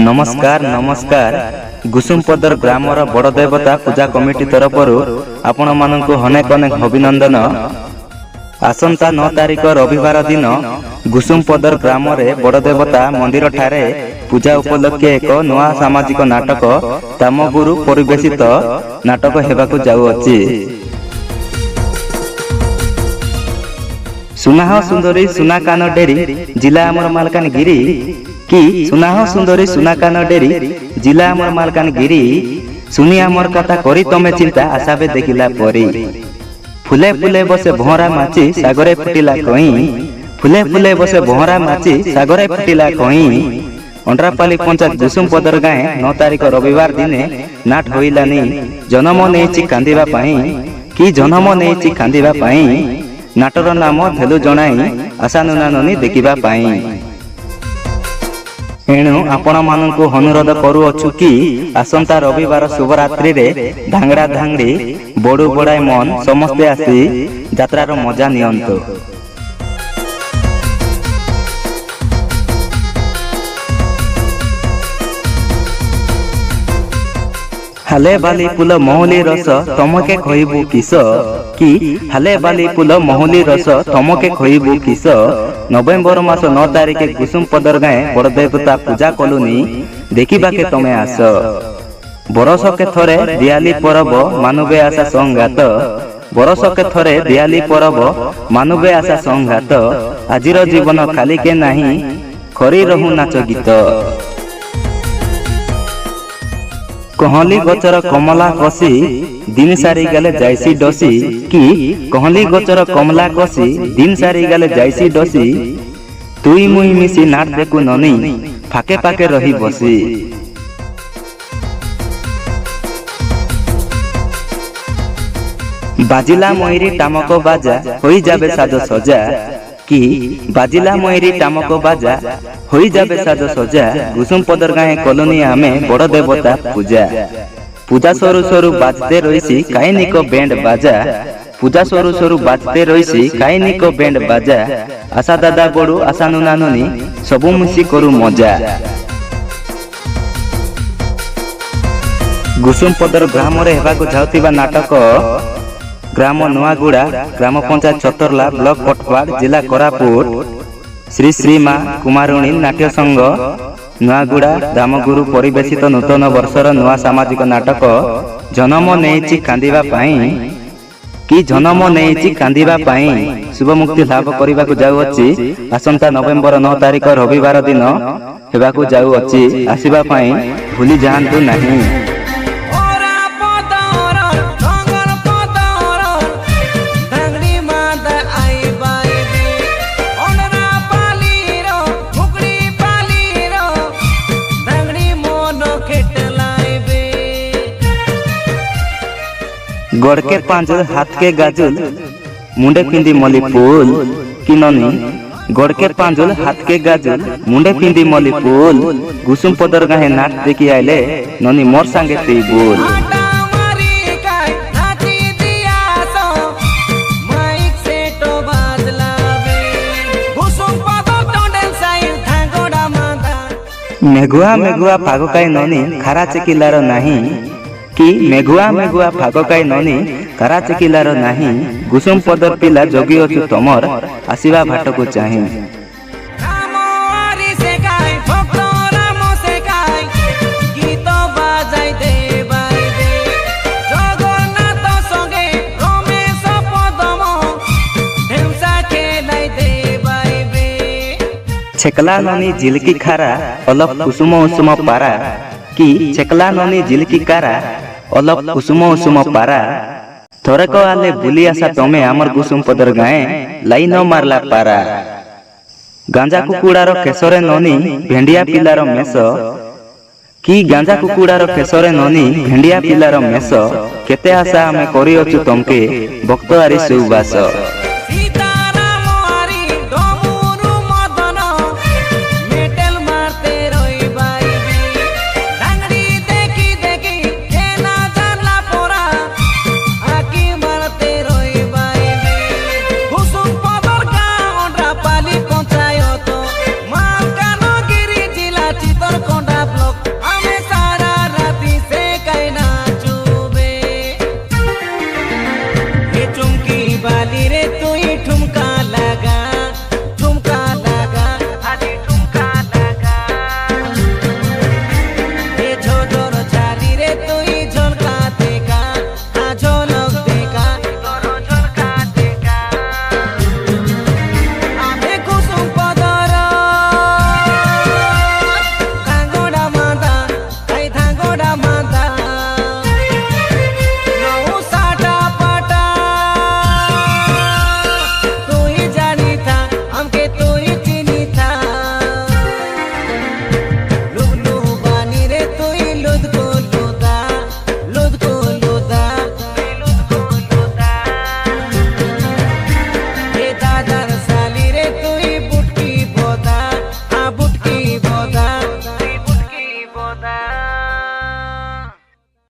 नमस्कार नमस्कार गुसुमपदर ग्रामर बड़ देवता पूजा कमिटी तरफ आपण मानक अनेक अनेक अभिनंदन। आसंता 9 तारिख रविवार दिन गुसुमपदर ग्राम बड़ देवता मंदिर ठारे पूजा उपलक्षे एक नवा सामाजिक नाटक तामगुरु परिवेशित नाटक हेबाकु जाउअछि। सुनाह सुंदरी सुना कान डेरी जिला आमर मालकानगिरी कि सुनाह सुंदरी सुना कान डेरी जिला आमर मालकानगिरी सुनी आमर कथा करी तमे चिंता आसाबे देखिला परी फुले फुले बसे भौरा माची सागरे फुटिला कहीं फुले फुले बसे भौरा माची सागरे फुटिला कहीं अंड्रापाली पंचायत गुसुमपदर गाए 9 तारिख रविवार दिने नाट होइलानी जन्म नेछि कांदिबा पई कि जन्म नेछि कांदिबा पई नाटर नाम धेलु जणाई आशानुनाननी देखिबा पाई। एणु आपण मानकु अनुरोध करूअछु कि आसंता रविवार शुभरात्रि रे धांगड़ा धांगड़ी बड़ू बड़ाई मन समस्ते आसी यात्रार मजा नियंतु। हाले बाली फूल महुली रस तमके खइबु किस कि हाले बाली फूल महुली रस तमके खइबु किस। नवेम्बर मास 9 तारिख गुसुमपदर गाए बड़ देवता पूजा कलुनी देखिबा के तमे आस। बरस के थरे दियाली परब मानवे आशा संघात बरस के थरे दियाली परब मानवे आशा संघात आजिर जीवन खाली के नाही खरी रहु नाच गीत। कहली गचर कमला कसी दिन सारी गले जाइसी डसी कि कहली गचर कमला कसी दिन सारी गले जाइसी डसी तुई मुई मिसी नाट देखु ननी फाके फाके रही बसी। बाजिला मयूरी टामक बाजा होई जाबे साज सजा कि बाजिला मयूरी टामक बाजा होई जाबे साज सजा। गुसुमपदर गाए कॉलोनी आमे बड़ देवता पूजा पूजा सरू सरू बाजते रहीसी काइनिक बैंड बाजा पूजा सरू सरू बाजते रहीसी काइनिक बैंड बाजा। आशा दादा बड़ू आशा नुनानुनी सबु मिसी करू मजा। गुसुमपदर ग्राम रे हेबाकु जाउतिबा नाटक ग्राम नुआगुड़ा ग्राम पंचायत छतरला ब्लॉक पटवाड़ जिला कोरापुट श्री श्री माँ कुमारुणी नाट्य संघ नुआगुड़ा दामगुरु परिवेशित नूतन वर्षर नुआ सामाजिक नाटक जन्म नेछि कांदिबा पई कि जन्म नेछि कांदिबा पई शुभ मुक्ति लाभ करिबाकु जाउअछि। आसंता नवेम्बर 9 तारिख रविवार दिन हेबाकु जाउअछि। आसीबा पई भूली जाहांतु नाही। गड़ के पांजुल हाथ के गाजुल मुंडे पिंदी मली फूल कि ननी गड़ के पांजुल हाथ के गाजुल मुंडे पिंदी मली फूल। गुसुमपदर गाहे नाट देखी आइले ननी मोर संगे ती बोल। मेघुआ मेघुआ पागकाई ननी खारा चेकिलार नाही कि मेघुआ मेघुआ फागकाई ननी कारा चेकिलार नाही। गुसुमपदर पिला जोगी अछु तमर आसीबा भाटको चाहि। छेकला ननी जिलकी खारा अलप कुसुम उसुम पारा कि छेकला ननी जिलकी कारा अलप कुसुम उसुम पारा। थोड़े को आले बुली आसा तमे आमर गुसुमपदर गाए लाइन मारला पारा। गांजा कुकुड़ार केसरे ननी भेंडिया पिलार मेस कि गांजा कुकुड़ार केसरे ननी भेंडिया पिलार मेस केते आशा आमे करिअछु तमके भक्त आरी सुबास।